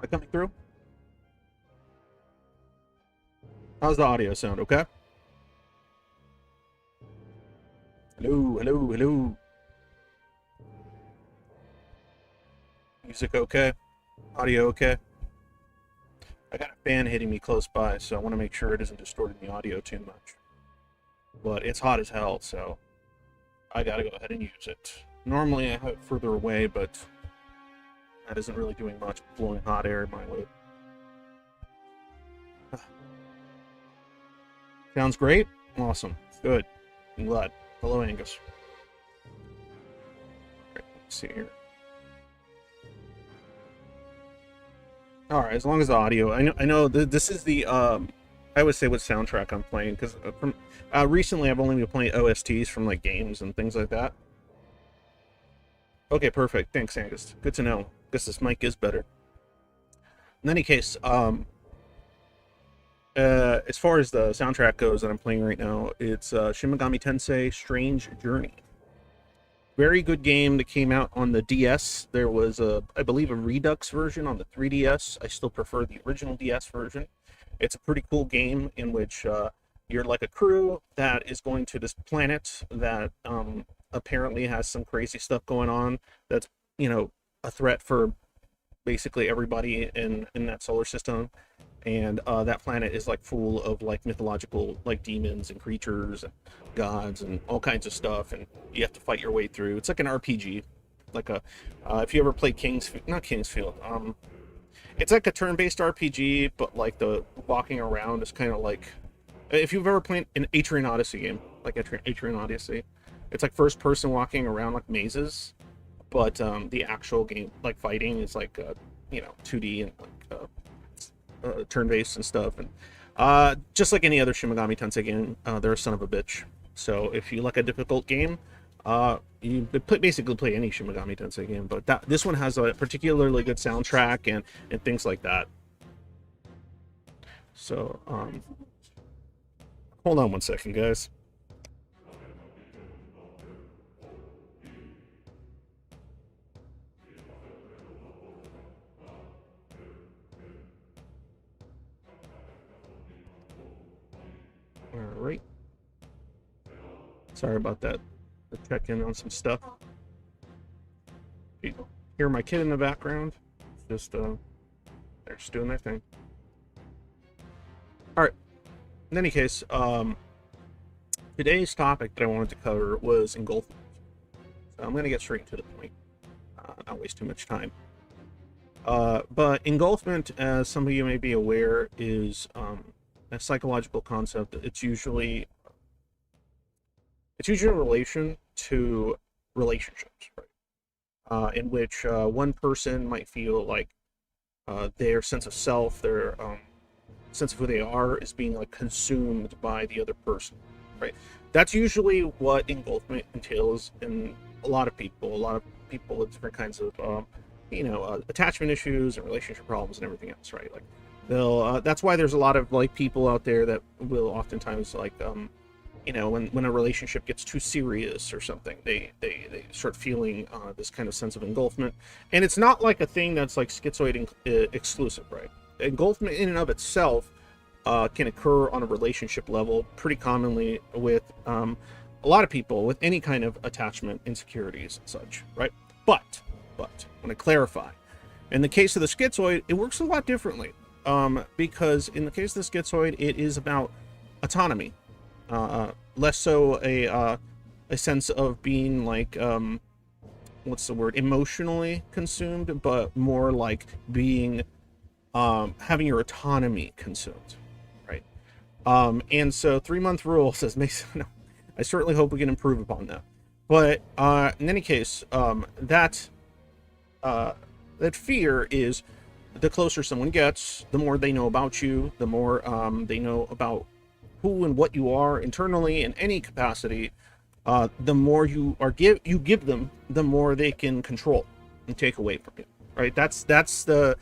Am I coming through? How's the audio sound? Okay. Hello, hello, hello. Music okay? Audio okay? I got a fan hitting me close by, so I want to make sure it isn't distorting the audio too much. But it's hot as hell, so I gotta go ahead and use it. Normally I have it further away, but that isn't really doing much, blowing hot air my way. Sounds great? Awesome. Good. I'm glad. Hello, Angus. Right, let's see here. Alright, as long as the audio... I know this is the... I would say what soundtrack I'm playing, because from recently I've only been playing OSTs from like games and things like that. Okay, perfect. Thanks, Angus. Good to know. Guess this mic is better. In any case, as far as the soundtrack goes that I'm playing right now, it's Shin Megami Tensei Strange Journey. Very good game that came out on the DS. There was, I believe, a Redux version on the 3DS. I still prefer the original DS version. It's a pretty cool game in which you're like a crew that is going to this planet that apparently has some crazy stuff going on that's, you know, a threat for basically everybody in that solar system. And that planet is like full of like mythological like demons and creatures and gods and all kinds of stuff, and you have to fight your way through. It's like an RPG, like a if you ever played not Kingsfield, it's like a turn-based RPG, but like the walking around is kind of like if you've ever played an Atrian Odyssey game, like Atrian Odyssey, it's like first person walking around like mazes, but the actual game like fighting is like 2D and like turn-based and stuff, and just like any other Shin Megami Tensei game, they're a son of a bitch. So if you like a difficult game, you basically play any Shin Megami Tensei game, but this one has a particularly good soundtrack and things like that. So hold on one second, guys. All right. Sorry about that. To check in on some stuff. You hear my kid in the background? Just they're just doing their thing. All right. In any case, today's topic that I wanted to cover was engulfment. So I'm going to get straight to the point, not waste too much time. But engulfment, as some of you may be aware, is a psychological concept. It's usually in relation to relationships, right? In which one person might feel like their sense of self, their sense of who they are, is being like consumed by the other person, right? That's usually what engulfment entails in a lot of people. A lot of people with different kinds of attachment issues and relationship problems and everything else, right? Like they'll that's why there's a lot of like people out there that will oftentimes like when a relationship gets too serious or something, they start feeling this kind of sense of engulfment. And it's not like a thing that's like schizoid exclusive, right? Engulfment in and of itself can occur on a relationship level pretty commonly with a lot of people with any kind of attachment insecurities and such, right? But I want to clarify, in the case of the schizoid, it works a lot differently, because in the case of the schizoid, it is about autonomy. Less so a sense of being like what's the word, emotionally consumed, but more like being having your autonomy consumed, right? And so 3-month rule says Mason. I certainly hope we can improve upon that. But in any case, that fear is the closer someone gets, the more they know about you, the more they know about who and what you are internally in any capacity, the more you give them, the more they can control and take away from you, right? That's the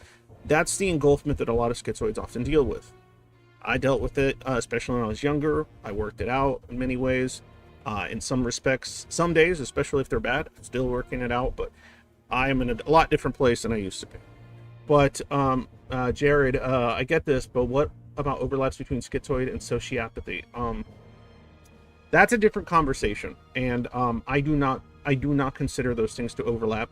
engulfment that a lot of schizoids often deal with. I dealt with it, especially when I was younger. I worked it out in many ways. In some respects, some days, especially if they're bad, I'm still working it out, but I am in a lot different place than I used to be. But Jared, I get this, but what about overlaps between schizoid and sociopathy? That's a different conversation, and I do not consider those things to overlap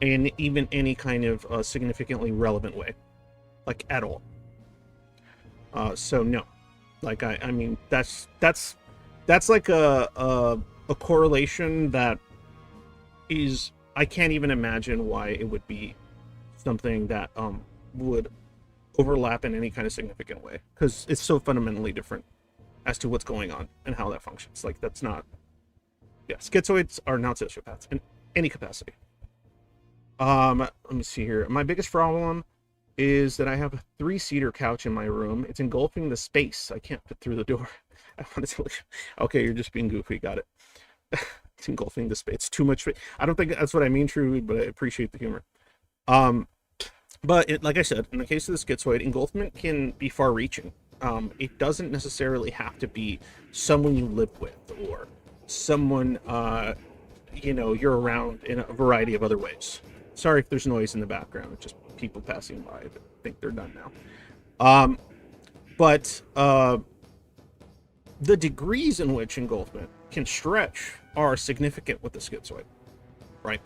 in even any kind of significantly relevant way, like at all. So no, like I mean that's like a correlation that is, I can't even imagine why it would be something that would overlap in any kind of significant way, because it's so fundamentally different as to what's going on and how that functions. Like that's not, yeah, schizoids are not sociopaths in any capacity. Let me see here. My biggest problem is that I have a 3-seater couch in my room. It's engulfing the space. I can't fit through the door. I want to tell you. Okay, you're just being goofy. Got it. It's engulfing the space. Too much. I don't think that's what I mean truly, but I appreciate the humor. But like I said, in the case of the schizoid, engulfment can be far-reaching. It doesn't necessarily have to be someone you live with or someone you're around in a variety of other ways. Sorry if there's noise in the background, just people passing by. I think they're done now. But the degrees in which engulfment can stretch are significant with the schizoid, right?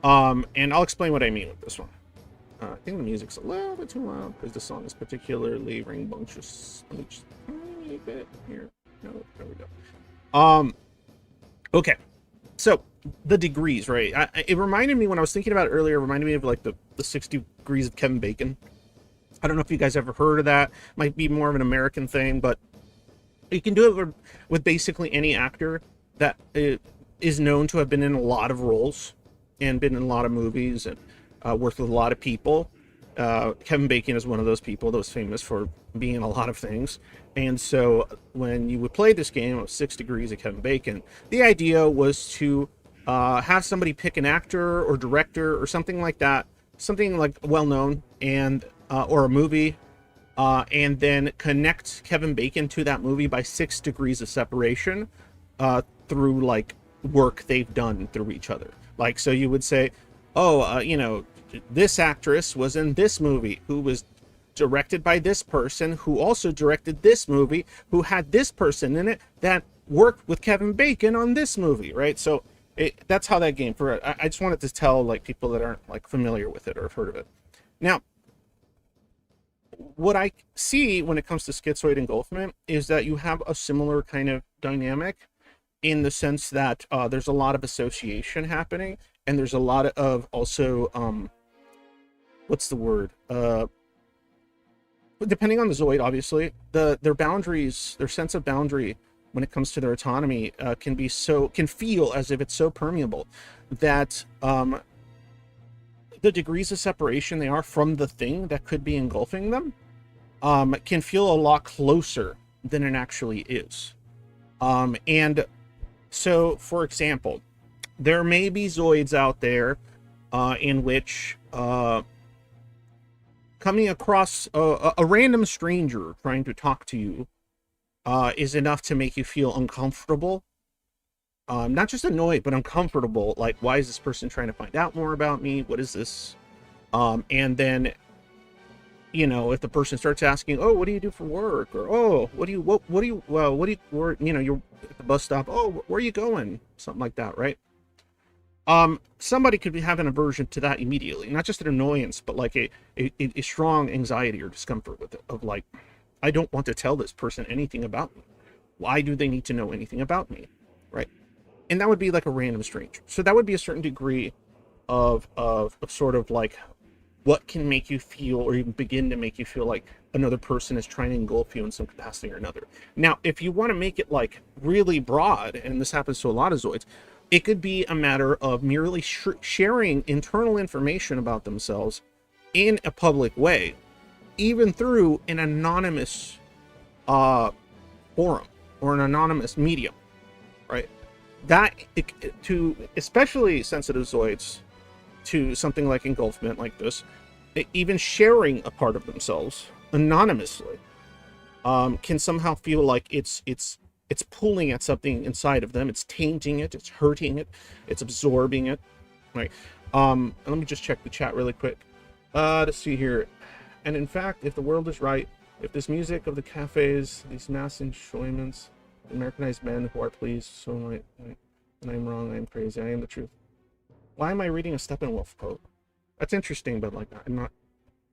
And I'll explain what I mean with this one. I think the music's a little bit too loud because the song is particularly rambunctious. Let me just tiny bit here. No, there we go. Okay, so the degrees, right? It reminded me, when I was thinking about it earlier, it reminded me of like the 6 degrees of Kevin Bacon. I don't know if you guys ever heard of that. Might be more of an American thing, but you can do it with basically any actor that is known to have been in a lot of roles and been in a lot of movies and worked with a lot of people. Kevin Bacon is one of those people that was famous for being in a lot of things. And so when you would play this game of 6 degrees of Kevin Bacon, the idea was to have somebody pick an actor or director or something like that, something like well-known, and or a movie, and then connect Kevin Bacon to that movie by 6 degrees of separation through like work they've done through each other. Like, so you would say, oh, this actress was in this movie, who was directed by this person, who also directed this movie, who had this person in it that worked with Kevin Bacon on this movie, right? So that's how that game, I just wanted to tell like people that aren't like familiar with it or have heard of it. Now, what I see when it comes to schizoid engulfment is that you have a similar kind of dynamic, in the sense that there's a lot of association happening, and there's a lot of also what's the word, depending on the zoid, obviously their boundaries, their sense of boundary when it comes to their autonomy can feel as if it's so permeable that the degrees of separation they are from the thing that could be engulfing them can feel a lot closer than it actually is. And so, for example, there may be zoids out there in which coming across a random stranger trying to talk to you is enough to make you feel uncomfortable. Not just annoyed, but uncomfortable. Like, why is this person trying to find out more about me? What is this? And then, if the person starts asking, oh, what do you do for work? Or, oh, you're at the bus stop. Oh, where are you going? Something like that, right? Somebody could have an aversion to that immediately. Not just an annoyance, but like a strong anxiety or discomfort with it. Of like, I don't want to tell this person anything about me. Why do they need to know anything about me? Right? And that would be like a random stranger. So that would be a certain degree of sort of like what can make you feel, or even begin to make you feel like another person is trying to engulf you in some capacity or another. Now, if you want to make it like really broad, and this happens to a lot of zoids, it could be a matter of merely sharing internal information about themselves in a public way, even through an anonymous forum or an anonymous medium, right? That, to especially sensitive zoids to something like engulfment like this, even sharing a part of themselves anonymously can somehow feel like it's pulling at something inside of them. It's tainting it, it's hurting it, it's absorbing it, right? Let me just check the chat really quick. Let's see here. And in fact, if the world is right, if this music of the cafes, these mass enjoyments, Americanized men who are pleased, so and I'm wrong, I'm crazy, I am the truth. Why am I reading a Steppenwolf quote? That's interesting, but like, I'm not.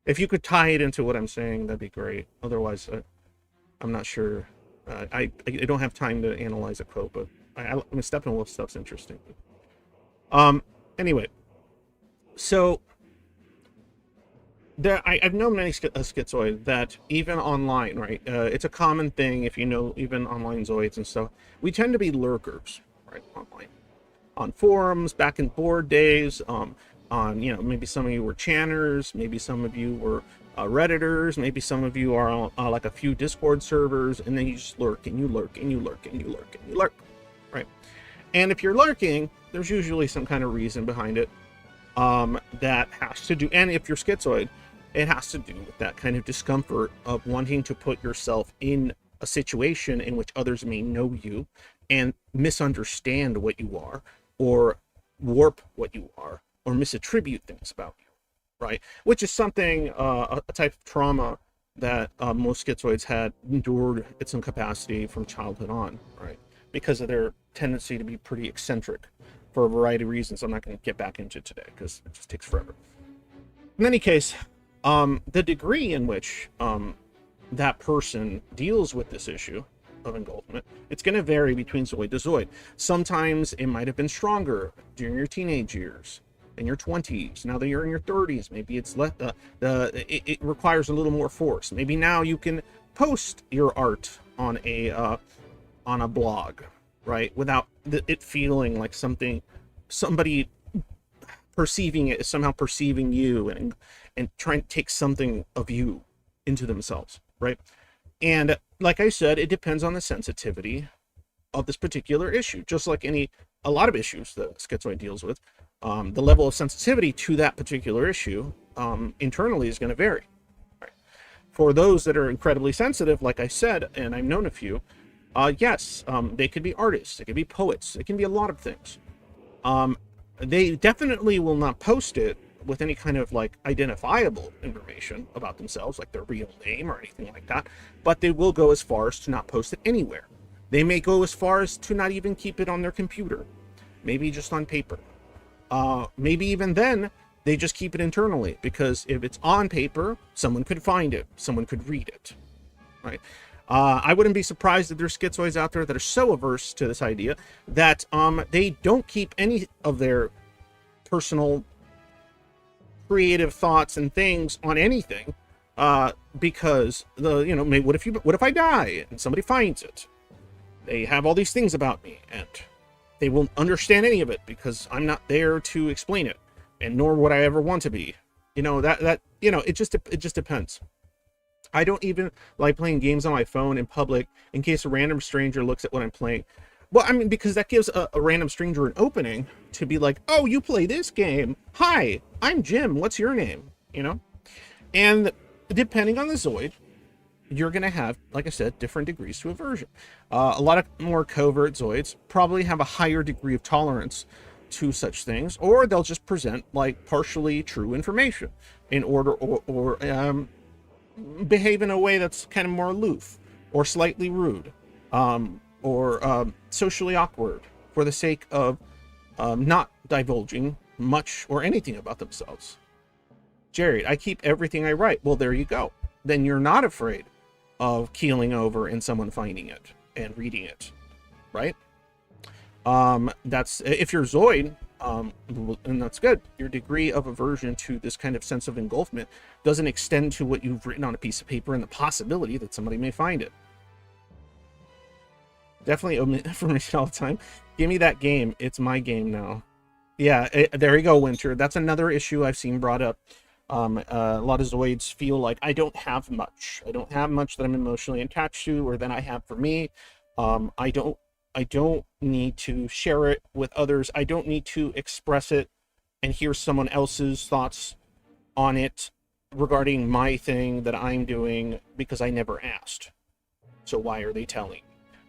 If you could tie it into what I'm saying, that'd be great. Otherwise, I'm not sure. I don't have time to analyze a quote, but I mean, Steppenwolf stuff's interesting. Anyway, so I've known many schizoid that even online, right? It's a common thing if you know even online zoids and stuff. We tend to be lurkers, right, online, on forums, back in board days, on maybe some of you were channers, maybe some of you were redditors, maybe some of you are on like a few Discord servers, and then you just lurk and you lurk and you lurk and you lurk and you lurk, right? And if you're lurking, there's usually some kind of reason behind it that has to do, and if you're schizoid, it has to do with that kind of discomfort of wanting to put yourself in a situation in which others may know you and misunderstand what you are, or warp what you are, or misattribute things about you, right? Which is something, a type of trauma that most schizoids had endured at some capacity from childhood on, right? Because of their tendency to be pretty eccentric for a variety of reasons I'm not going to get back into today because it just takes forever. In any case, the degree in which that person deals with this issue of engulfment, it's going to vary between zoid to zoid. Sometimes it might have been stronger during your teenage years, in your 20s. Now that you're in your 30s, maybe it's it requires a little more force. Maybe now you can post your art on a blog, right, without it feeling like somebody perceiving it is somehow perceiving you and trying to take something of you into themselves, right? And like I said, it depends on the sensitivity of this particular issue, just like a lot of issues that schizoid deals with. The level of sensitivity to that particular issue internally is going to vary. Right? For those that are incredibly sensitive, like I said, and I've known a few, yes, they could be artists, they could be poets, it can be a lot of things. They definitely will not post it with any kind of like identifiable information about themselves, like their real name or anything like that, but they will go as far as to not post it anywhere. They may go as far as to not even keep it on their computer, maybe just on paper. Maybe even then they just keep it internally, because if it's on paper, someone could find it, someone could read it, right? I wouldn't be surprised if there's schizoids out there that are so averse to this idea that they don't keep any of their personal creative thoughts and things on anything, because maybe what if I die and somebody finds it? They have all these things about me and they won't understand any of it because I'm not there to explain it, and nor would I ever want to be. It just depends. I don't even like playing games on my phone in public in case a random stranger looks at what I'm playing. Well, I mean, because that gives a random stranger an opening to be like, oh, you play this game. Hi, I'm Jim. What's your name? And depending on the zoid, you're going to have, like I said, different degrees to aversion. A lot of more covert zoids probably have a higher degree of tolerance to such things, or they'll just present like partially true information in order or behave in a way that's kind of more aloof or slightly rude, or socially awkward for the sake of not divulging much or anything about themselves. Jared, I keep everything I write. Well, there you go. Then you're not afraid of keeling over and someone finding it and reading it, right? That's if you're Zoid, and that's good. Your degree of aversion to this kind of sense of engulfment doesn't extend to what you've written on a piece of paper and the possibility that somebody may find it. Definitely omit information all the time. Give me that game. It's my game now. Yeah, there you go, Winter. That's another issue I've seen brought up. A lot of Zoids feel like I don't have much. I don't have much that I'm emotionally attached to, or that I have for me. I don't need to share it with others. I don't need to express it and hear someone else's thoughts on it regarding my thing that I'm doing because I never asked. So why are they telling?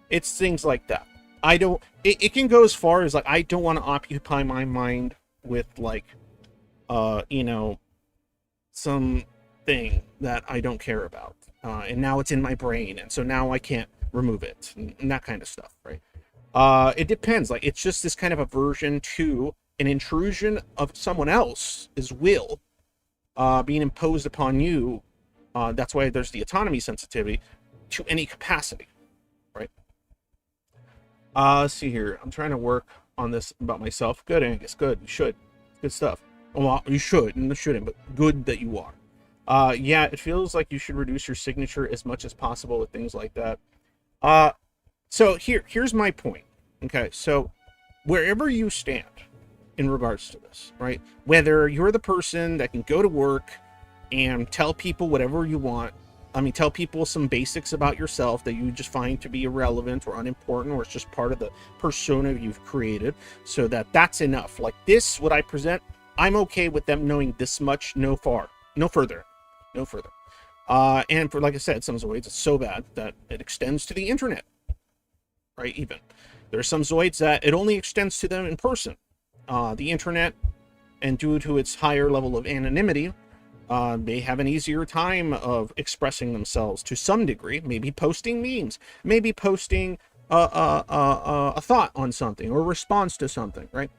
It's things like that. It can go as far as like, I don't want to occupy my mind with like, some thing that I don't care about, and now it's in my brain, and so now I can't remove it, and that kind of stuff, right? It depends. Like, it's just this kind of aversion to an intrusion of someone else's will being imposed upon you. That's why there's the autonomy sensitivity to any capacity, right? Let's see here. I'm trying to work on this about myself. Good, Angus. Good. You should. Good stuff. Well, you should and shouldn't, but good that you are. Yeah, it feels like you should reduce your signature as much as possible with things like that. So here's my point. Okay, so wherever you stand in regards to this, right? Whether you're the person that can go to work and tell people whatever you want, I mean, tell people some basics about yourself that you just find to be irrelevant or unimportant, or it's just part of the persona you've created, so that's enough. Like this, what I present, I'm okay with them knowing this much, no further. And for, like I said, some Zoids, it's so bad that it extends to the internet, right? Even there are some Zoids that it only extends to them in person. The internet, and due to its higher level of anonymity, they have an easier time of expressing themselves to some degree, maybe posting memes, maybe posting a thought on something or a response to something, right?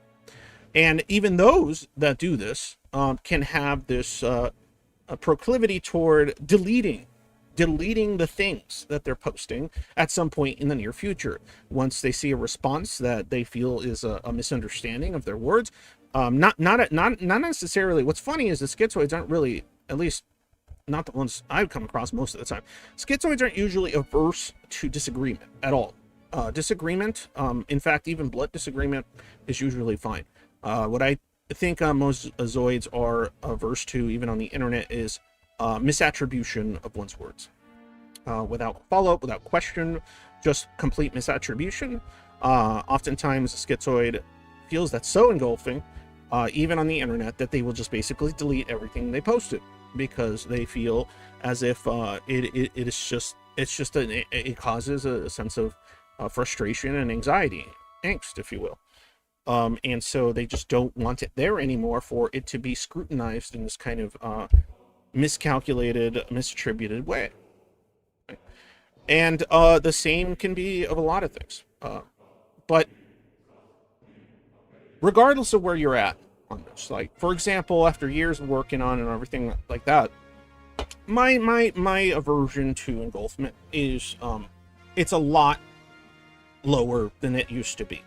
And even those that do this can have this a proclivity toward deleting the things that they're posting at some point in the near future, once they see a response that they feel is a misunderstanding of their words. Not necessarily. What's funny is the schizoids aren't really, at least not the ones I've come across most of the time, schizoids aren't usually averse to disagreement at all. Disagreement, in fact, even blunt disagreement is usually fine. What I think most Zoids are averse to, even on the internet, is misattribution of one's words. Without follow-up, without question, just complete misattribution. Oftentimes, a schizoid feels that's so engulfing, even on the internet, that they will just basically delete everything they posted, because they feel as if it causes a sense of frustration and anxiety, angst, if you will. And so they just don't want it there anymore for it to be scrutinized in this kind of miscalculated, misattributed way. And the same can be of a lot of things. But regardless of where you're at on this, like, for example, after years of working on and everything like that, my aversion to engulfment is it's a lot lower than it used to be.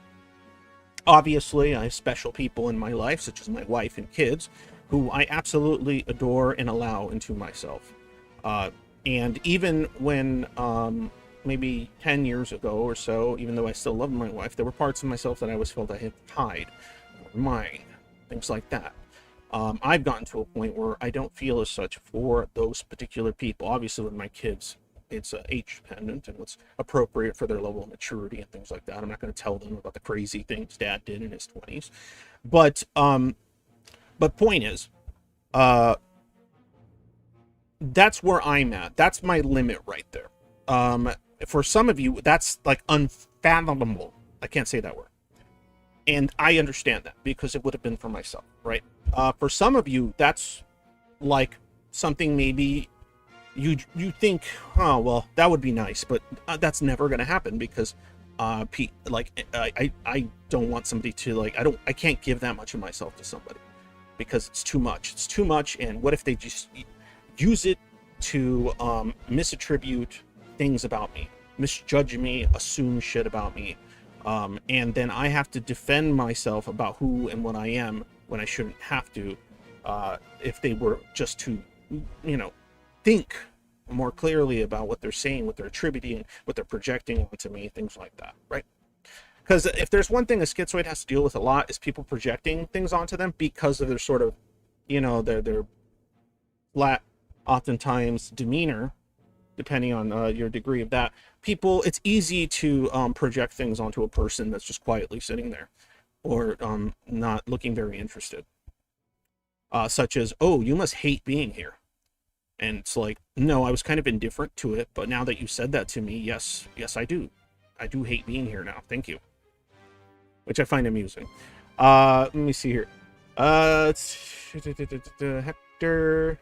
Obviously, I have special people in my life, such as my wife and kids, who I absolutely adore and allow into myself. And even when maybe 10 years ago or so, even though I still love my wife, there were parts of myself that I always felt I had to hide, or mine, things like that. I've gotten to a point where I don't feel as such for those particular people. Obviously, with my kids, it's age dependent and what's appropriate for their level of maturity and things like that. I'm not going to tell them about the crazy things Dad did in his 20s. But point is, that's where I'm at. That's my limit right there. For some of you, that's like unfathomable. I can't say that word. And I understand that, because it would have been for myself, right? For some of you, that's like something maybe you think, oh, well, that would be nice, but that's never going to happen, because I don't want somebody to, like, I can't give that much of myself to somebody, because it's too much. And what if they just use it to misattribute things about me, misjudge me, assume shit about me, and then I have to defend myself about who and what I am when I shouldn't have to, if they were just to, think more clearly about what they're saying, what they're attributing, what they're projecting onto me, things like that, right? Because if there's one thing a schizoid has to deal with a lot, is people projecting things onto them because of their sort of, their flat, oftentimes, demeanor, depending on your degree of that. People, it's easy to project things onto a person that's just quietly sitting there, or not looking very interested. Such as, oh, you must hate being here. And it's like, no, I was kind of indifferent to it, but now that you said that to me, yes, I do. I do hate being here now. Thank you. Which I find amusing. Let me see here. Hector.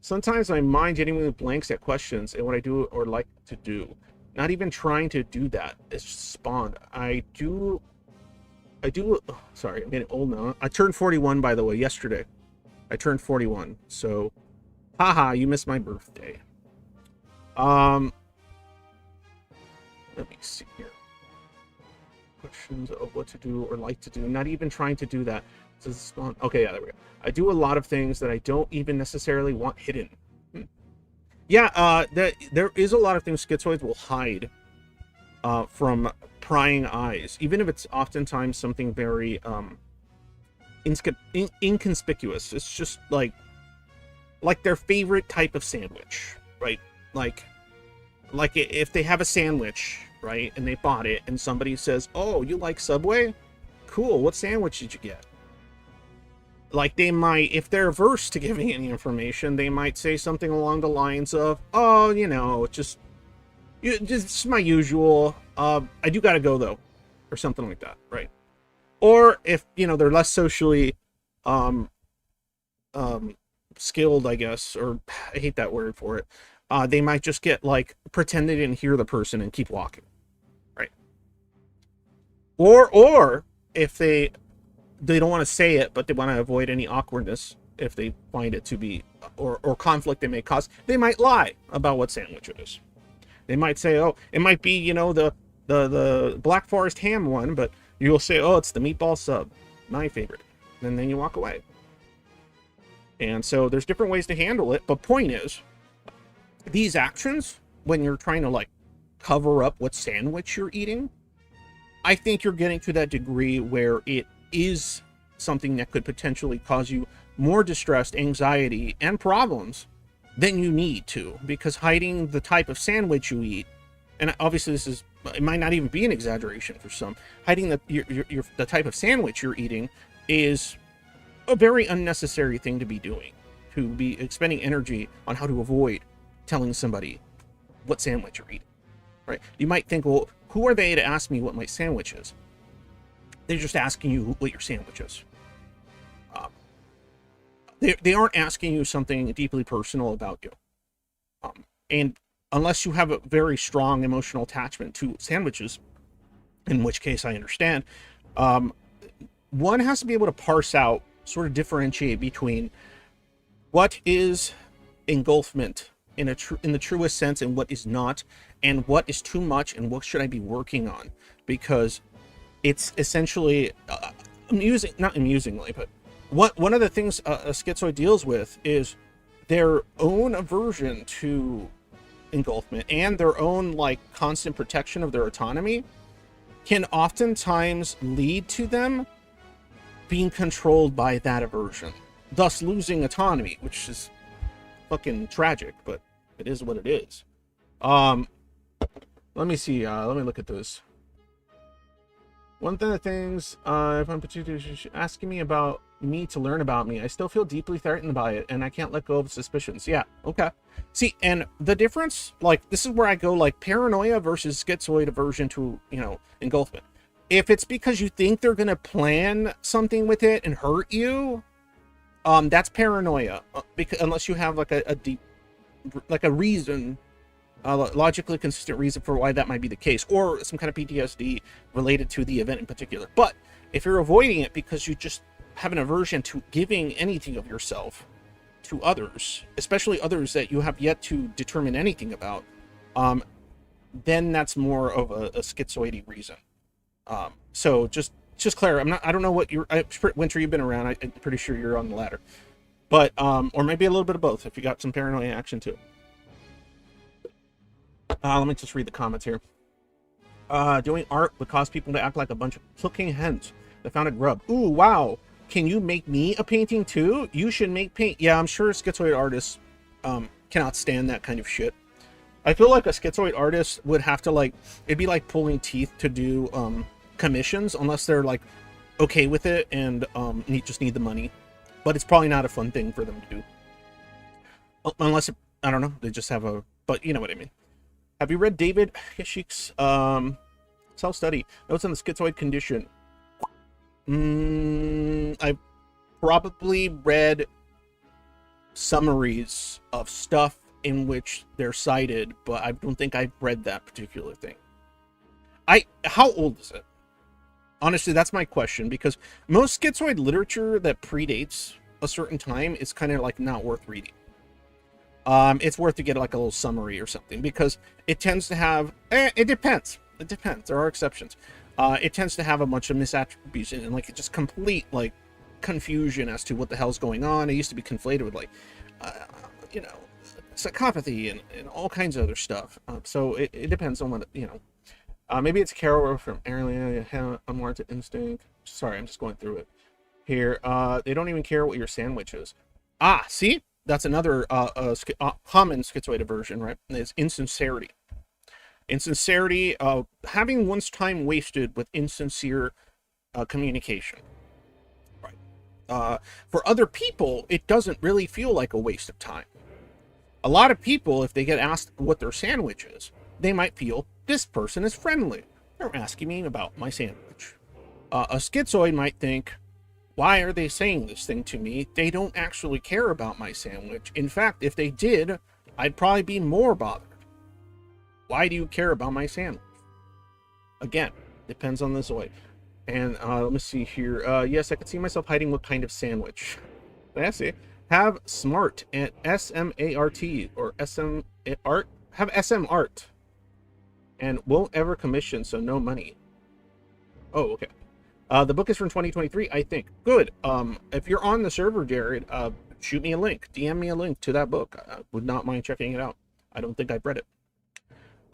Sometimes my mind genuinely blanks at questions and what I do or like to do. Not even trying to do that. It's just spawned. Oh, sorry, I'm getting old now. I turned 41, by the way, yesterday. I turned 41. So, haha, you missed my birthday. Let me see here. Questions of what to do or like to do. Not even trying to do that. Does it spawn? Okay, yeah, there we go. I do a lot of things that I don't even necessarily want hidden. Yeah, there is a lot of things schizoids will hide from prying eyes, even if it's oftentimes something very inconspicuous. It's just like their favorite type of sandwich, right? Like if they have a sandwich, right, and they bought it, and somebody says, "Oh, you like Subway? Cool. What sandwich did you get?" Like, they might, if they're averse to giving any information, they might say something along the lines of, "Oh, you know, just my usual. I do gotta go though," or something like that, right? Or if, you know, they're less socially skilled, I guess, or I hate that word for it. They might just get like pretend they didn't hear the person and keep walking, right? Or if they don't want to say it, but they want to avoid any awkwardness if they find it to be, or conflict they may cause, they might lie about what sandwich it is. They might say, "Oh, it might be, you know, the Black Forest ham one," but you'll say, "Oh, it's the meatball sub, my favorite," and then you walk away. And so there's different ways to handle it, but point is, these actions, when you're trying to like cover up what sandwich you're eating, I think you're getting to that degree where it is something that could potentially cause you more distress, anxiety, and problems than you need to, because hiding the type of sandwich you eat, and obviously it might not even be an exaggeration for some, hiding the type of sandwich you're eating is a very unnecessary thing to be doing, to be expending energy on how to avoid telling somebody what sandwich you're eating, right? You might think, well, who are they to ask me what my sandwich is? They're just asking you what your sandwich is. They aren't asking you something deeply personal about you. And unless you have a very strong emotional attachment to sandwiches, in which case I understand, one has to be able to parse out, sort of differentiate between what is engulfment in the truest sense and what is not, and what is too much and what should I be working on, because it's essentially not amusingly, but one of the things a schizoid deals with is their own aversion to engulfment and their own like constant protection of their autonomy can oftentimes lead to them being controlled by that aversion, thus losing autonomy, which is fucking tragic, but it is what it is. Let me see. Let me look at this. One of the things, if I'm particularly asking me about me to learn about me, I still feel deeply threatened by it, and I can't let go of suspicions. Yeah, okay. See, and the difference, like, this is where I go, like, paranoia versus schizoid aversion to, you know, engulfment. If it's because you think they're gonna plan something with it and hurt you, that's paranoia. Because unless you have like a deep, like a reason, logically consistent reason for why that might be the case, or some kind of PTSD related to the event in particular. But if you're avoiding it because you just have an aversion to giving anything of yourself to others, especially others that you have yet to determine anything about, then that's more of a schizoid reason. So just clear. I don't know what Winter, you've been around. I'm pretty sure you're on the ladder, but or maybe a little bit of both if you got some paranoia action too. Let me just read the comments here. Doing art would cause people to act like a bunch of cooking hens that found a grub. Ooh, wow. Can you make me a painting too? You should make paint. Yeah, I'm sure schizoid artists cannot stand that kind of shit. I feel like a schizoid artist would have to, like, it'd be like pulling teeth to do commissions, unless they're like okay with it and just need the money. But it's probably not a fun thing for them to do. Unless, I don't know, they just have but you know what I mean. Have you read David Hishik's self-study notes on the schizoid condition? I've probably read summaries of stuff in which they're cited, but I don't think I've read that particular thing. How old is it? Honestly, that's my question, because most schizoid literature that predates a certain time is kind of like not worth reading. It's worth to get like a little summary or something, because it tends to have, it depends. It depends. There are exceptions. It tends to have a bunch of misattribution and like just complete like confusion as to what the hell's going on. It used to be conflated with like, you know, psychopathy and all kinds of other stuff. So it depends on what, you know. Maybe it's Carol from Alien, Unwarranted Instinct. Sorry, I'm just going through it here. They don't even care what your sandwich is. See? That's another common schizoid aversion, right? Is insincerity. Insincerity, having one's time wasted with insincere communication. Right. For other people, it doesn't really feel like a waste of time. A lot of people, if they get asked what their sandwich is, they might feel, this person is friendly. They're asking me about my sandwich. A schizoid might think, why are they saying this thing to me? They don't actually care about my sandwich. In fact, if they did, I'd probably be more bothered. Why do you care about my sandwich? Again, depends on the zoid. And let me see here. Yes, I could see myself hiding what kind of sandwich. That's it. Have smart and SMART or SM art. Have SM art. And won't ever commission, so no money. Oh, okay. The book is from 2023, I think. Good. If you're on the server, Jared, shoot me a link. DM me a link to that book. I would not mind checking it out. I don't think I've read it.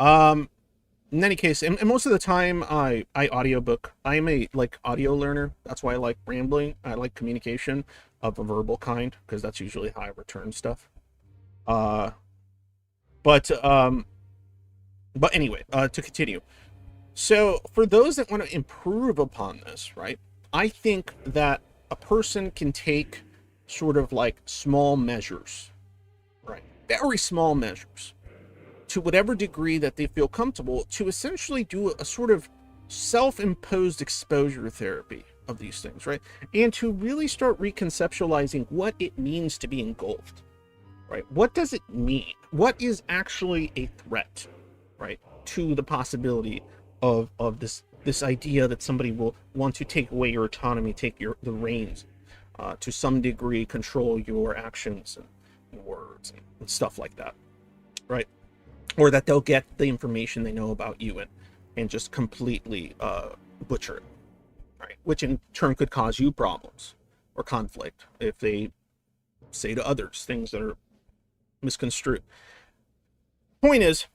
In any case, and most of the time, I audiobook. I'm a audio learner. That's why I like rambling. I like communication of a verbal kind, because that's usually how I return stuff. But anyway, to continue. So for those that want to improve upon this, right, I think that a person can take sort of like small measures, right, very small measures, to whatever degree that they feel comfortable, to essentially do a sort of self-imposed exposure therapy of these things, right, and to really start reconceptualizing what it means to be engulfed, right? What does it mean? What is actually a threat, right, to the possibility of this idea that somebody will want to take away your autonomy, take the reins, to some degree control your actions and words and stuff like that, right? Or that they'll get the information they know about you and just completely butcher it, right? Which in turn could cause you problems or conflict if they say to others things that are misconstrued. Point is,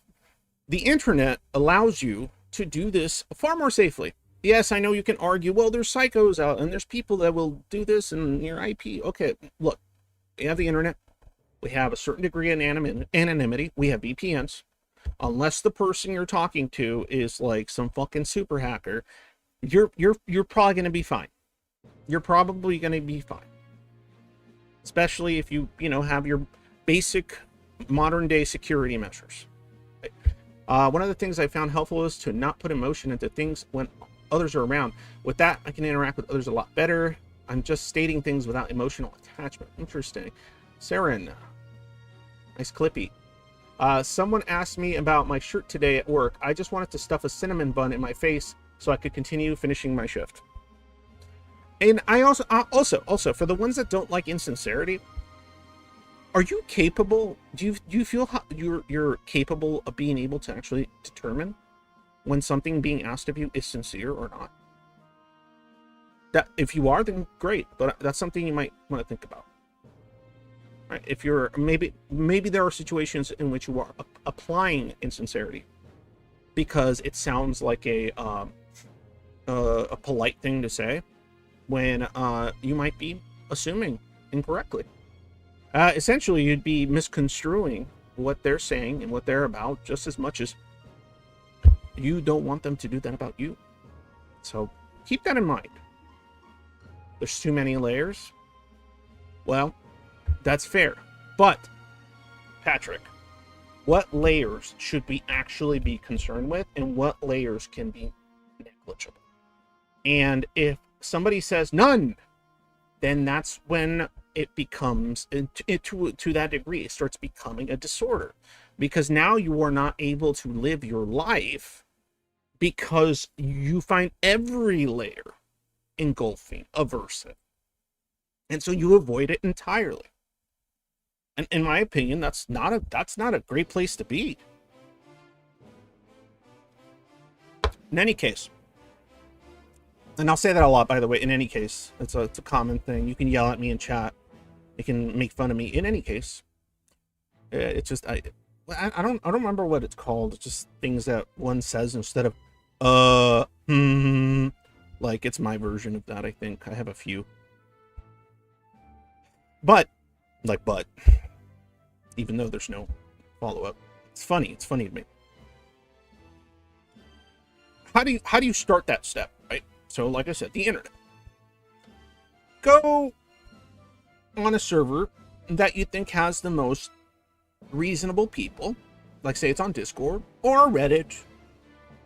the internet allows you to do this far more safely. Yes, I know you can argue, well, there's psychos out and there's people that will do this in your IP. Okay, look, we have the internet. We have a certain degree of anonymity. We have VPNs. Unless the person you're talking to is like some fucking super hacker, you're probably going to be fine. You're probably going to be fine. Especially if you have your basic modern day security measures. One of the things I found helpful is to not put emotion into things when others are around. With that, I can interact with others a lot better. I'm just stating things without emotional attachment. Interesting. Saren. Nice clippy. Someone asked me about my shirt today at work. I just wanted to stuff a cinnamon bun in my face so I could continue finishing my shift. And I also for the ones that don't like insincerity, are you capable? Do you feel you're capable of being able to actually determine when something being asked of you is sincere or not? That if you are, then great. But that's something you might want to think about. Right? If you're maybe there are situations in which you are applying insincerity because it sounds like a polite thing to say when you might be assuming incorrectly. Essentially, you'd be misconstruing what they're saying and what they're about just as much as you don't want them to do that about you. So keep that in mind. There's too many layers. Well, that's fair. But, Patrick, what layers should we actually be concerned with and what layers can be negligible? And if somebody says none, then that's when it becomes, to that degree, it starts becoming a disorder, because now you are not able to live your life because you find every layer engulfing, aversive, and so you avoid it entirely. And in my opinion, that's not a great place to be. In any case, and I'll say that a lot, by the way, in any case, it's a common thing. You can yell at me in chat. You can make fun of me. In any case, it's just, I don't remember what it's called. It's just things that one says instead of, like, it's my version of that, I think. I have a few. But, even though there's no follow-up. It's funny to me. How do you start that step, right? So, like I said, the internet. Go on a server that you think has the most reasonable people, like say it's on Discord or Reddit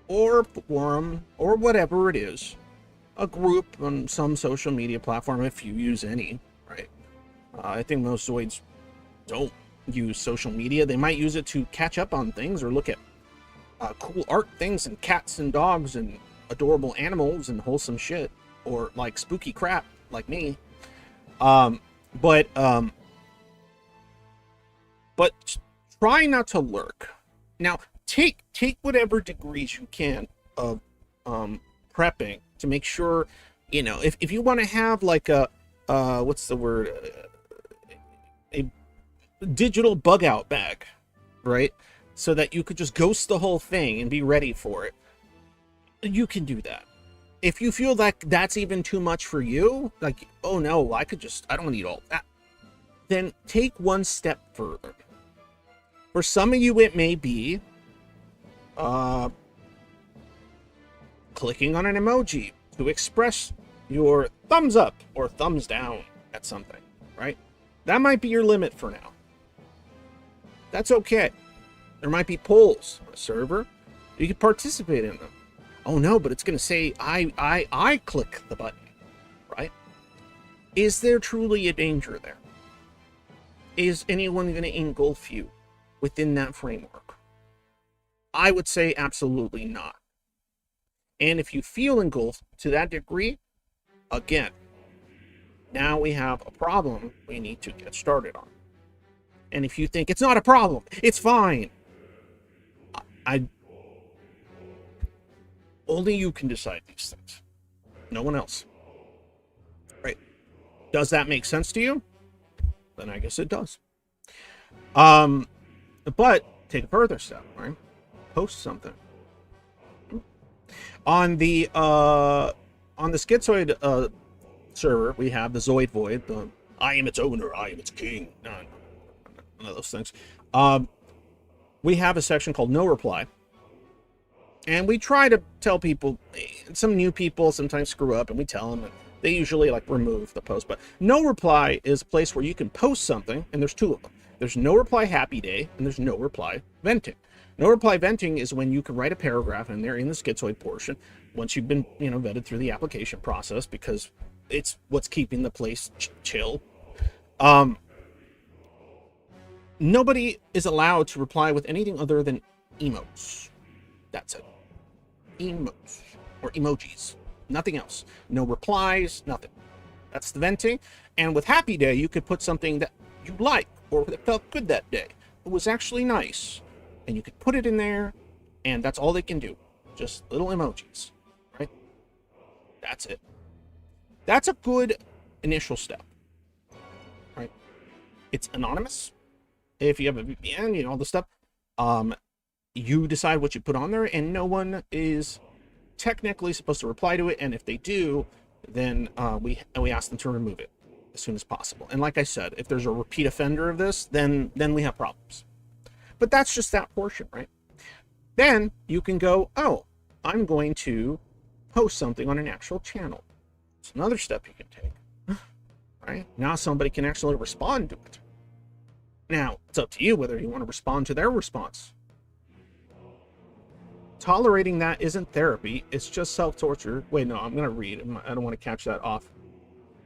or forum or whatever it is, a group on some social media platform if you use any, right? I think most Zoids don't use social media. They might use it to catch up on things or look at cool art things and cats and dogs and adorable animals and wholesome shit, or like spooky crap like me. But try not to lurk. Now take whatever degrees you can of prepping to make sure, you know, if you want to have like a what's the word, a digital bug out bag, right, so that you could just ghost the whole thing and be ready for it, you can do that. If you feel like that's even too much for you, like, oh no, I don't need all that, then take one step further. For some of you, it may be clicking on an emoji to express your thumbs up or thumbs down at something, right? That might be your limit for now. That's okay. There might be polls on a server. You can participate in them. Oh no, but it's going to say I click the button, right? Is there truly a danger there? Is anyone going to engulf you within that framework? I would say absolutely not. And if you feel engulfed to that degree, again, now we have a problem we need to get started on. And if you think it's not a problem, it's fine, only you can decide these things. No one else. Right? Does that make sense to you? Then I guess it does. But take a further step, right? Post something. On the Schizoid server, we have the Zoid Void, the I am its owner, I am its king. None of those things. We have a section called No Reply. And we try to tell people, some new people sometimes screw up, and we tell them, and they usually like remove the post. But No Reply is a place where you can post something, and there's two of them. There's No Reply Happy Day, and there's No Reply Venting. No Reply Venting is when you can write a paragraph in there in the Schizoid portion, once you've been, vetted through the application process, because it's what's keeping the place chill. Nobody is allowed to reply with anything other than emotes. That's it. Emotes or emojis. Nothing else. No replies, nothing. That's the venting. And with Happy Day, you could put something that you like or that felt good that day. It was actually nice. And you could put it in there, and that's all they can do. Just little emojis, right? That's it. That's a good initial step, right? It's anonymous. If you have a VPN, all the stuff. You decide what you put on there, and no one is technically supposed to reply to it. And if they do, then we ask them to remove it as soon as possible. And like I said, if there's a repeat offender of this, then we have problems. But that's just that portion, right? Then you can go, oh, I'm going to post something on an actual channel. It's another step you can take, right? Now somebody can actually respond to it. Now, it's up to you whether you want to respond to their response. Tolerating that isn't therapy. It's just self-torture. Wait, no, I'm going to read. I don't want to catch that off.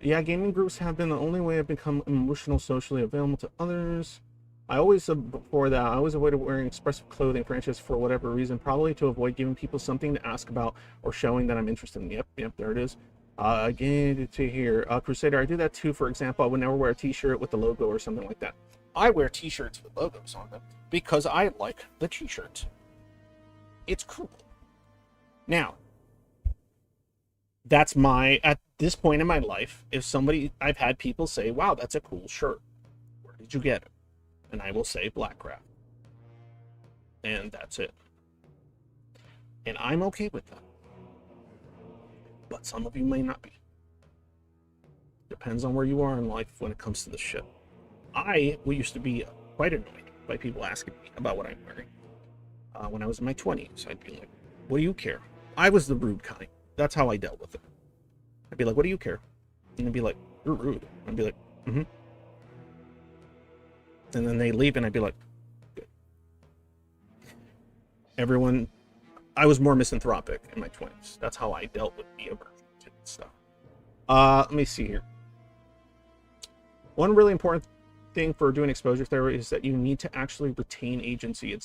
Yeah, gaming groups have been the only way I've become emotional, socially available to others. I always, before that, I always avoided wearing expressive clothing franchise for whatever reason, probably to avoid giving people something to ask about or showing that I'm interested in. Yep, there it is. Again, to here, Crusader, I do that too. For example, I would never wear a t-shirt with the logo or something like that. I wear t-shirts with logos on them because I like the t-shirt. It's cool. Now, that's at this point in my life, if I've had people say, wow, that's a cool shirt. Where did you get it? And I will say Blackcraft. And that's it. And I'm okay with that. But some of you may not be. Depends on where you are in life when it comes to this shit. I used to be quite annoyed by people asking me about what I'm wearing. When I was in my 20s, I'd be like, what do you care? I was the rude kind. That's how I dealt with it. I'd be like, what do you care? And they'd be like, you're rude. I'd be like, mm-hmm. And then they leave, and I'd be like, good. I was more misanthropic in my 20s. That's how I dealt with the aversion and stuff. Let me see here. One really important thing for doing exposure therapy is that you need to actually retain agency.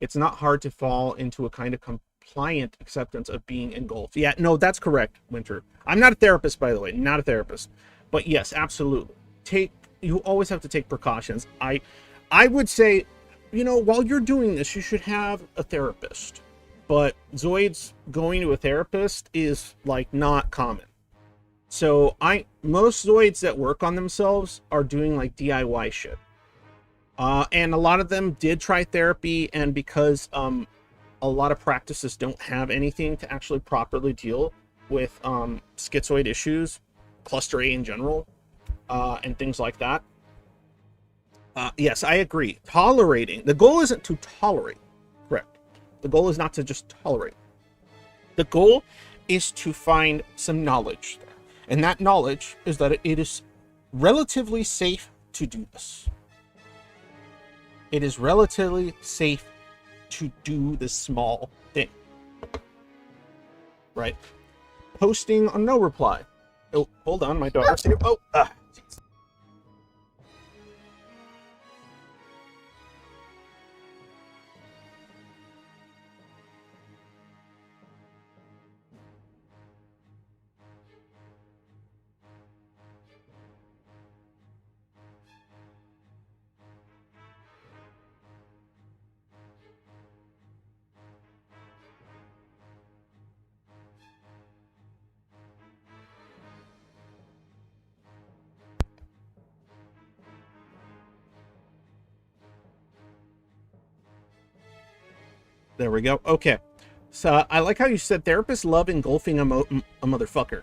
It's not hard to fall into a kind of compliant acceptance of being engulfed. Yeah, no, that's correct, Winter. I'm not a therapist, by the way, not a therapist. But yes, absolutely. You always have to take precautions. I would say, while you're doing this, you should have a therapist. But Zoids going to a therapist is like not common. So most Zoids that work on themselves are doing like DIY shit. And a lot of them did try therapy, and because a lot of practices don't have anything to actually properly deal with schizoid issues, cluster A in general, and things like that. Yes, I agree. Tolerating. The goal isn't to tolerate. Correct. The goal is not to just tolerate. The goal is to find some knowledge there. And that knowledge is that it is relatively safe to do this. It is relatively safe to do this small thing. Right? Posting on no reply. Oh, hold on, my daughter's here. Oh, geez. There we go. Okay. So I like how you said therapists love engulfing a motherfucker.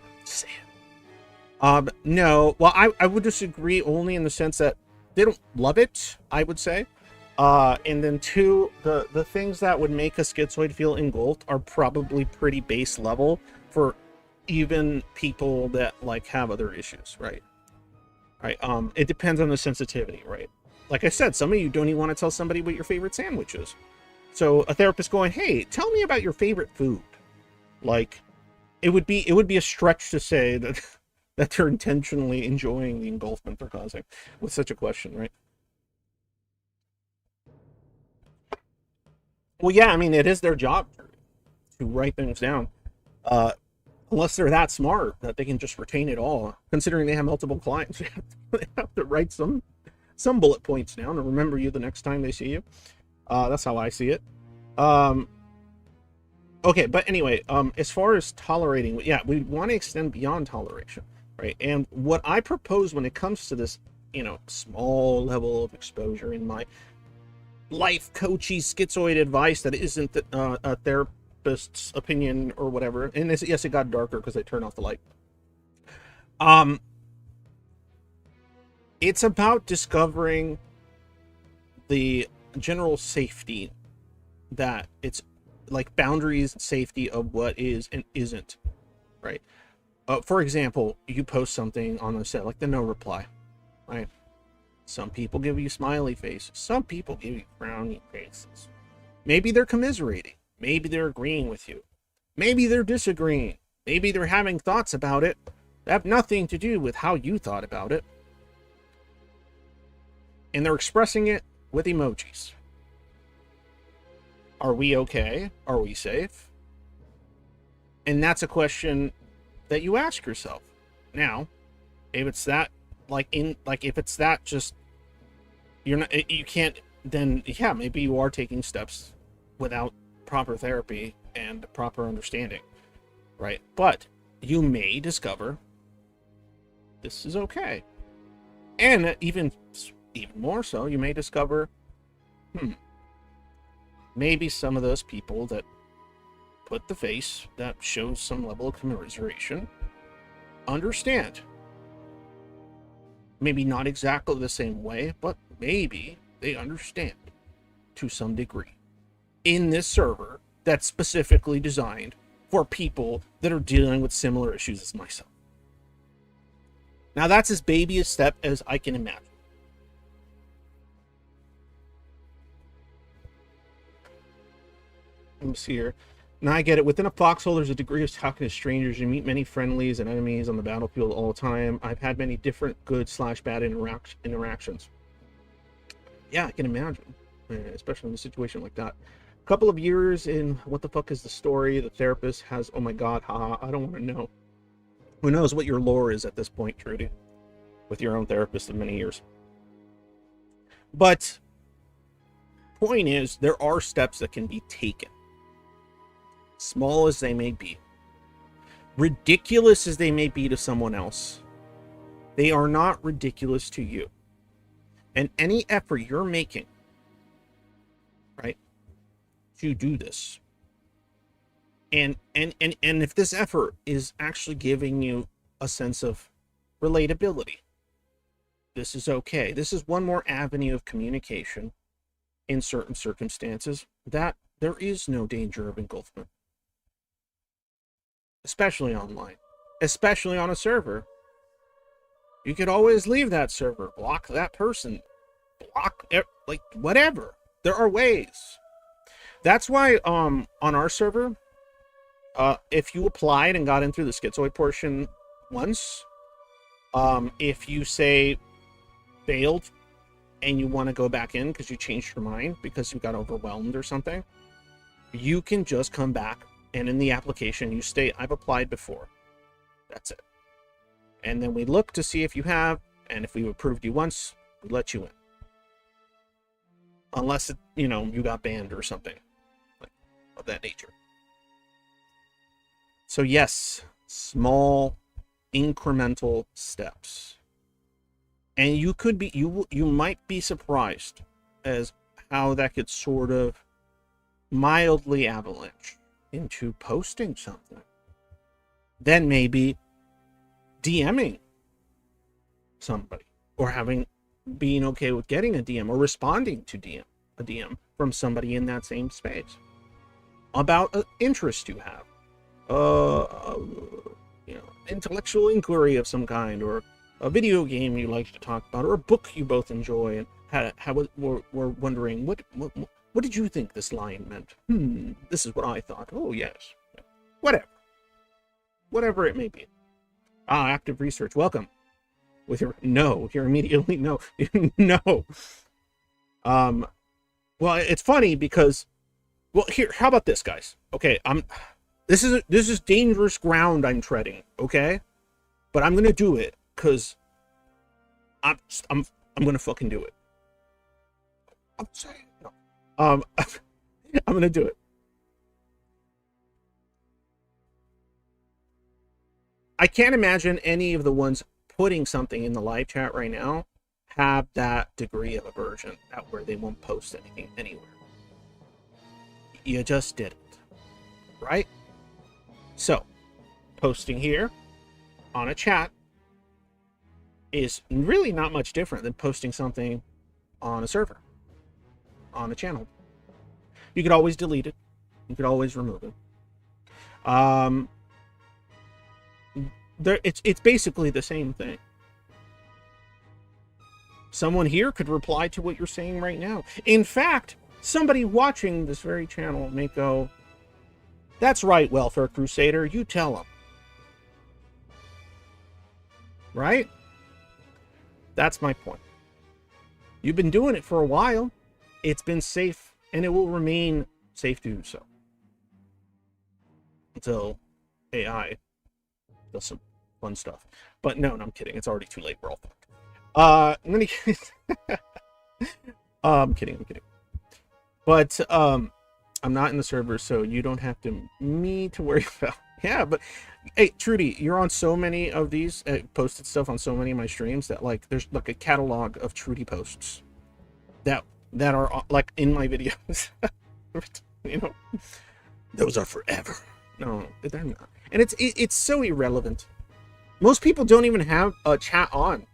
No. Well, I would disagree only in the sense that they don't love it, I would say. And then two, the things that would make a schizoid feel engulfed are probably pretty base level for even people that like have other issues, right? Right. It depends on the sensitivity, right? Like I said, some of you don't even want to tell somebody what your favorite sandwich is. So a therapist going, hey, tell me about your favorite food. Like, it would be a stretch to say that that they're intentionally enjoying the engulfment they're causing with such a question, right? Well, yeah, I mean, it is their job to write things down. Unless they're that smart that they can just retain it all. Considering they have multiple clients, they have to write some bullet points down and remember you the next time they see you. That's how I see it. Okay, but anyway, as far as tolerating, yeah, we want to extend beyond toleration, right? And what I propose when it comes to this, small level of exposure in my life coachy schizoid advice that isn't a therapist's opinion or whatever. And yes, it got darker because I turned off the light. It's about discovering the general safety, that it's like boundaries, safety of what is and isn't, right? For example, you post something on the set like the no reply, right? Some people give you smiley faces, some people give you frowny faces. Maybe they're commiserating, maybe they're agreeing with you, maybe they're disagreeing, maybe they're having thoughts about it, that have nothing to do with how you thought about it. And they're expressing it with emojis. Are we okay? Are we safe? And that's a question that you ask yourself. Now, if it's that, if it's that just, you can't, then yeah, maybe you are taking steps without proper therapy and proper understanding, right? But you may discover this is okay. And even more so, you may discover, maybe some of those people that put the face that shows some level of commiseration understand. Maybe not exactly the same way, but maybe they understand to some degree in this server that's specifically designed for people that are dealing with similar issues as myself. Now, that's as baby a step as I can imagine. Let me see here. Now I get it. Within a foxhole, there's a degree of talking to strangers. You meet many friendlies and enemies on the battlefield all the time. I've had many different good/bad interactions. Yeah, I can imagine, especially in a situation like that. A couple of years in, what the fuck is the story? The therapist has, oh my god, haha, I don't want to know. Who knows what your lore is at this point, Trudy, with your own therapist of many years. But point is, there are steps that can be taken. Small as they may be, ridiculous as they may be to someone else, they are not ridiculous to you. And any effort you're making, right, to do this, and if this effort is actually giving you a sense of relatability, this is okay. This is one more avenue of communication in certain circumstances that there is no danger of engulfment. Especially online, especially on a server. You could always leave that server, block that person, block, like, whatever. There are ways. That's why on our server, if you applied and got in through the schizoid portion once, if you say failed and you want to go back in because you changed your mind because you got overwhelmed or something, you can just come back. And in the application, you state, I've applied before. That's it. And then we look to see if you have, and if we've approved you once, we let you in. Unless, you got banned or something of that nature. So yes, small, incremental steps. And you might be surprised as how that could sort of mildly avalanche into posting something, then maybe DMing somebody, or being okay with getting a DM, or responding to a DM from somebody in that same space about an interest you have, intellectual inquiry of some kind, or a video game you like to talk about, or a book you both enjoy, and we're wondering what did you think this line meant? This is what I thought. Oh, yes. Whatever it may be. Active research. Welcome. With your no. You're immediately no. No. Well, it's funny because, well, here, how about this, guys? Okay, this is dangerous ground I'm treading, okay? But I'm gonna do it because I'm gonna fucking do it. I'm saying no. I'm gonna do it. I can't imagine any of the ones putting something in the live chat right now have that degree of aversion where they won't post anything anywhere. You just didn't, right? So, posting here on a chat is really not much different than posting something on a server, on a channel. You could always delete it. You could always remove it. It's basically the same thing. Someone here could reply to what you're saying right now. In fact, somebody watching this very channel may go, "That's right, Welfare Crusader, you tell them." right? That's my point. You've been doing it for a while. It's been safe, and it will remain safe to do so until AI does some fun stuff. But no, I'm kidding. It's already too late. We're all fucked. In any case, I'm kidding. But I'm not in the server, so you don't have to worry about. Yeah, but hey, Trudy, you're on so many of these posted stuff on so many of my streams that like there's like a catalog of Trudy posts that are like in my videos. You know, those are forever. No, they're not, and it's so irrelevant. Most people don't even have a chat on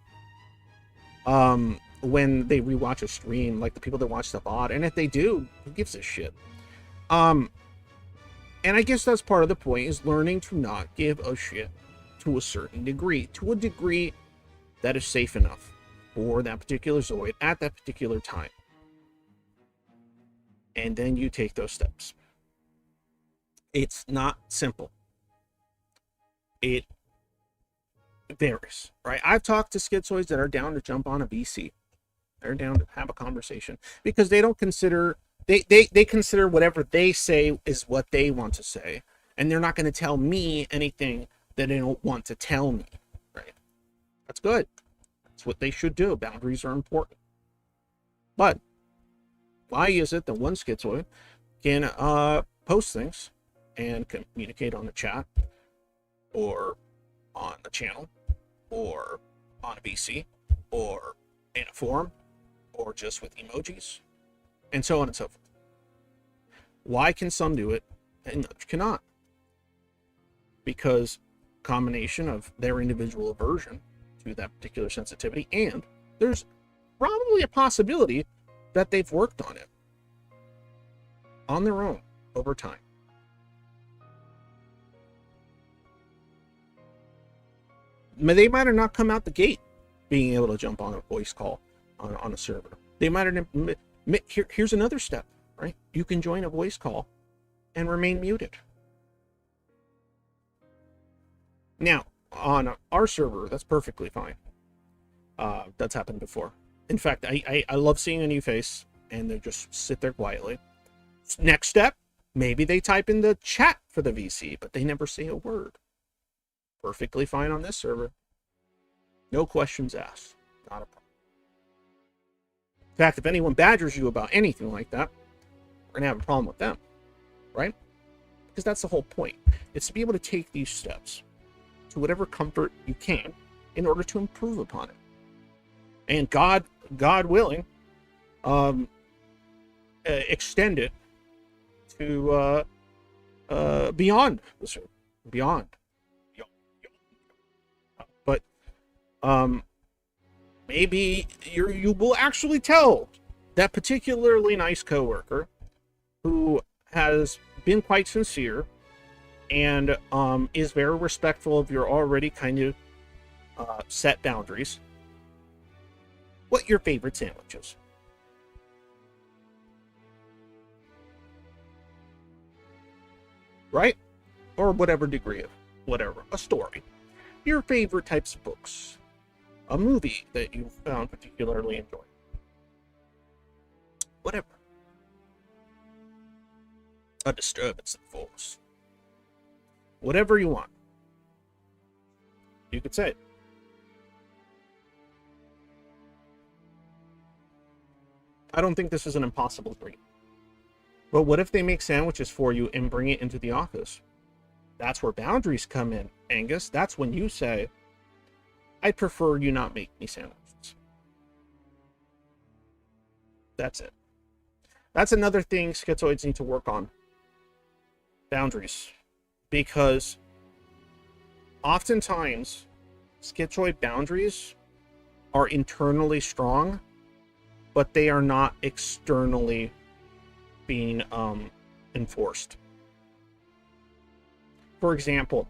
when they rewatch a stream, like the people that watch the VOD, and if they do, who gives a shit? And I guess that's part of the point, is learning to not give a shit to a certain degree, to a degree that is safe enough for that particular Zoid at that particular time. And then you take those steps. It's not simple. It varies, right? I've talked to schizoids that are down to jump on a VC. They're down to have a conversation because they don't consider, they consider whatever they say is what they want to say. And they're not going to tell me anything that they don't want to tell me, right? That's good. That's what they should do. Boundaries are important. But why is it that one schizoid can post things and communicate on the chat or on the channel or on a VC or in a forum or just with emojis and so on and so forth? Why can some do it and others cannot? Because combination of their individual aversion to that particular sensitivity, and there's probably a possibility that they've worked on it on their own over time. They might have not come out the gate being able to jump on a voice call on a server. They might have, here's another step, right? You can join a voice call and remain muted. Now, on our server, that's perfectly fine. That's happened before. In fact, I love seeing a new face and they just sit there quietly. Next step, maybe they type in the chat for the VC, but they never say a word. Perfectly fine on this server. No questions asked. Not a problem. In fact, if anyone badgers you about anything like that, we're going to have a problem with them, right? Because that's the whole point. It's to be able to take these steps to whatever comfort you can in order to improve upon it. And God willing, extend it to beyond the server. Beyond. But maybe you will actually tell that particularly nice coworker who has been quite sincere and is very respectful of your already kind of set boundaries, what your favorite sandwich is. Right? Or whatever degree of whatever. A story. Your favorite types of books. A movie that you found particularly enjoyable. Whatever. A disturbance of force. Whatever you want. You could say it. I don't think this is an impossible dream. But what if they make sandwiches for you and bring it into the office? That's where boundaries come in, Angus. That's when you say, I'd prefer you not make me sandwiches. That's it. That's another thing schizoids need to work on. Boundaries. Because oftentimes, schizoid boundaries are internally strong, but they are not externally being enforced. For example,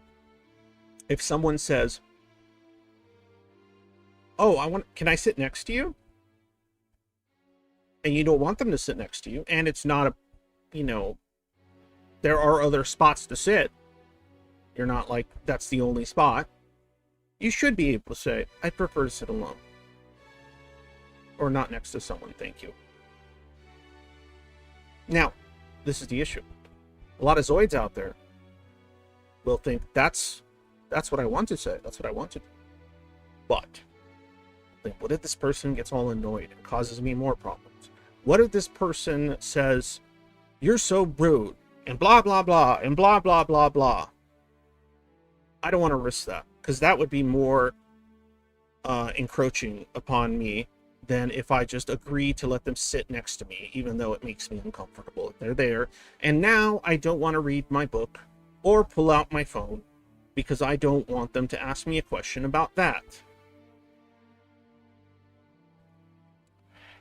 if someone says, "Oh, can I sit next to you?" And you don't want them to sit next to you, and it's not there are other spots to sit. You're not like, that's the only spot. You should be able to say, I prefer to sit alone. Or not next to someone, thank you. Now, this is the issue. A lot of Zoids out there will think that's what I want to say. That's what I want to do. But, think, what if this person gets all annoyed and causes me more problems? What if this person says, you're so rude, and blah, blah, blah, and blah, blah, blah, blah? I don't want to risk that, because that would be more encroaching upon me than if I just agree to let them sit next to me, even though it makes me uncomfortable if they're there. And now I don't want to read my book or pull out my phone because I don't want them to ask me a question about that.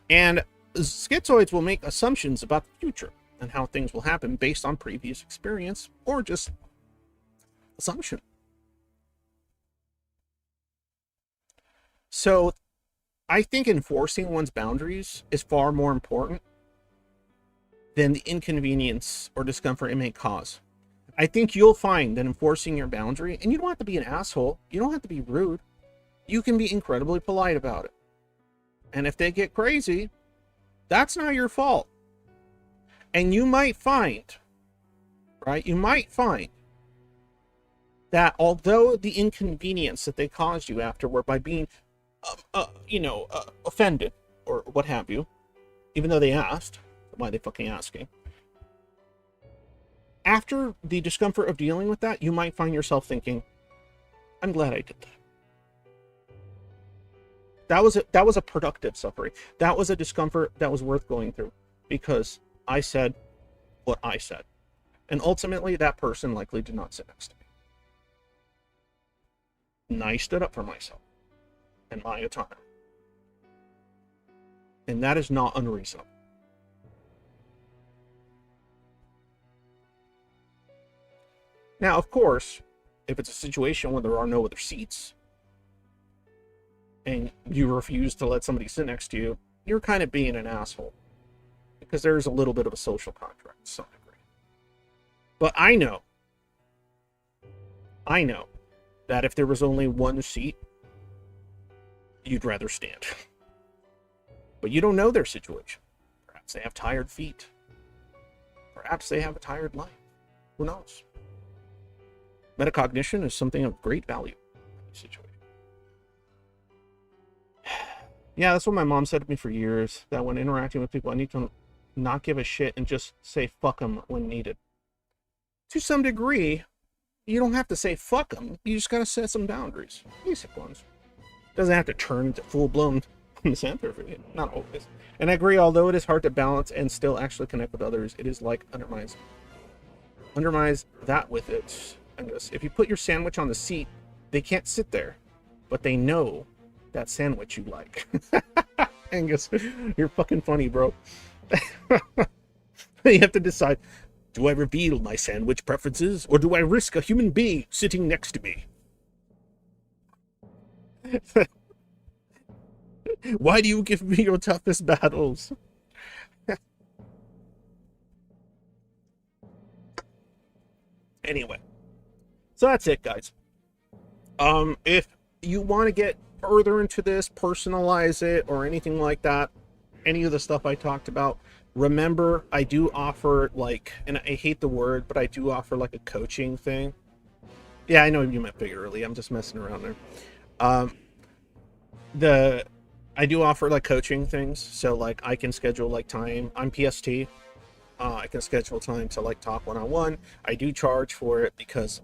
And schizoids will make assumptions about the future and how things will happen based on previous experience or just assumption. So I think enforcing one's boundaries is far more important than the inconvenience or discomfort it may cause. I think you'll find that enforcing your boundary, and you don't have to be an asshole, you don't have to be rude, you can be incredibly polite about it. And if they get crazy, that's not your fault. And you might find, right, you might find that although the inconvenience that they caused you afterward by being offended or what have you, even though they asked, why are they fucking asking? After the discomfort of dealing with that, you might find yourself thinking, I'm glad I did that. That was a productive suffering. That was a discomfort that was worth going through because I said what I said. And ultimately, that person likely did not sit next to me. And I stood up for myself and my autonomy. And that is not unreasonable. Now, of course, if it's a situation where there are no other seats and you refuse to let somebody sit next to you, you're kind of being an asshole because there's a little bit of a social contract to some degree. But I know that if there was only one seat, you'd rather stand. But you don't know their situation. Perhaps they have tired feet. Perhaps they have a tired life. Who knows? Metacognition is something of great value in this situation. Yeah, that's what my mom said to me for years, that when interacting with people, I need to not give a shit and just say fuck them when needed. To some degree, you don't have to say fuck them. You just gotta set some boundaries. Basic ones. Doesn't have to turn into full-blown misanthropy. Not always. And I agree, although it is hard to balance and still actually connect with others, it is like undermines that with it. Angus, if you put your sandwich on the seat, they can't sit there, but they know that sandwich you like. Angus, you're fucking funny, bro. You have to decide, do I reveal my sandwich preferences, or do I risk a human being sitting next to me? Why do you give me your toughest battles? Anyway, so that's it, guys. If you want to get further into this, personalize it, or anything like that, any of the stuff I talked about, remember, I do offer, like, and I hate the word, but I do offer, like, a coaching thing. Yeah, I know you meant figuratively. I'm just messing around there. I do offer, like, coaching things. So, like, I can schedule, like, time. I'm PST. I can schedule time to, like, talk one-on-one. I do charge for it because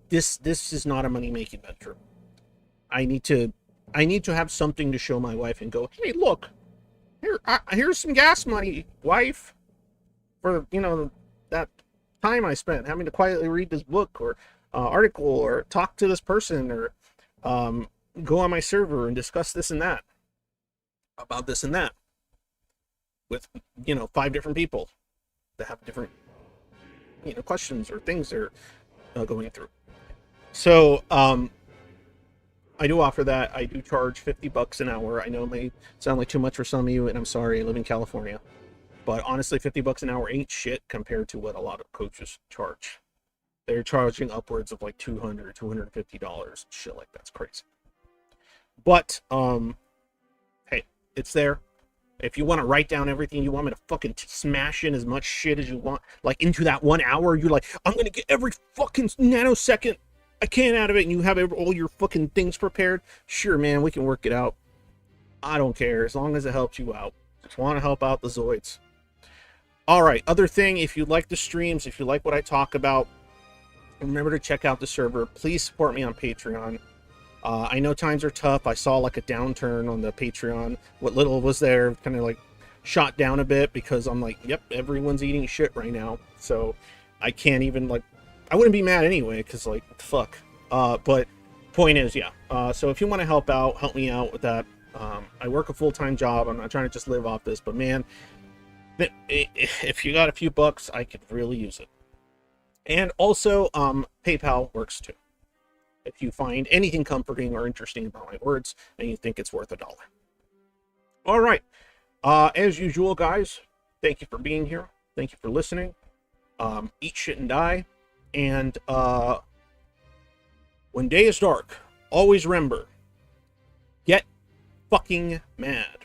this is not a money-making venture. I need to have something to show my wife and go, hey, look, here's some gas money, wife, for, that time I spent having to quietly read this book or article or talk to this person or go on my server and discuss this and that about this and that with 5 different people that have different questions or things they're going through. So I do offer that. I do charge $50 an hour. I know it may sound like too much for some of you, and I'm sorry, I live in California. But honestly, $50 an hour ain't shit compared to what a lot of coaches charge. They're charging upwards of like $200, $250. Shit like that's crazy. But hey, it's there. If you want to write down everything you want me to fucking smash in as much shit as you want, like into that 1 hour, you're like, I'm gonna get every fucking nanosecond I can out of it, and you have all your fucking things prepared. Sure, man, we can work it out. I don't care as long as it helps you out. Just want to help out the Zoids. All right, other thing, if you like the streams, if you like what I talk about, remember to check out the server. Please support me on Patreon. I know times are tough. I saw like a downturn on the Patreon. What little was there kind of like shot down a bit because I'm like, yep, everyone's eating shit right now. So I can't even like, I wouldn't be mad anyway because like, fuck. But point is, yeah. So if you want to help me out with that. I work a full-time job. I'm not trying to just live off this, but man, if you got a few bucks, I could really use it. And also, PayPal works too. If you find anything comforting or interesting about my words and you think it's worth $1. All right. As usual, guys, thank you for being here. Thank you for listening. Eat shit and die. And when day is dark, always remember, get fucking mad.